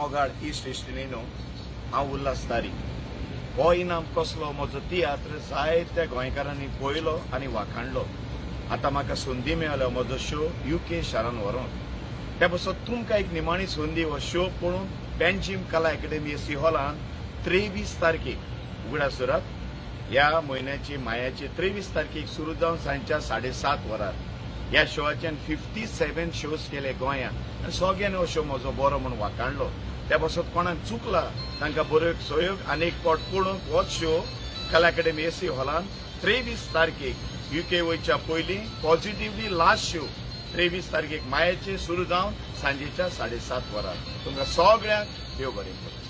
मोगाळ ईस्ट इश्टिनी न्हू हांव उल्हास तारी हो इनाम कसलो म्हजो तियात्र जायत्या गोंयकारांनी पळयलो आनी वाखाणलो आतां म्हाका संदी मेळ्ळ्यो म्हजो शो UK शारान व्हरोन ते पासत तुमकां एक निमाणी संदी हो शो पळोवन बेंजीम कला अकादेमी सिहोलान 23 तारखेक उगडासुरात ह्या म्हयन्याची मायाची 23 तारखेक सुरू जावन सांजच्या 7:30 वरार ह्या शोआच्यान 57 शोज केले गोंयांत आनी सगळ्यांनी हो शो म्हजो बरो म्हूण वाखाणलो ते पासत कोणाक चुकला तांकां बरो सहयोग आनीक फावट पळोवंक होच शो कला अकादेमी हॉलान 23 तारखेक UK वयच्या पयलीं पॉझिटिव्हली लास्ट शो 23 तारखेक मायाचे सुरू जावन सांजेच्या 7:30 वरार तुमकां सगळ्यांक देव बरें करूं.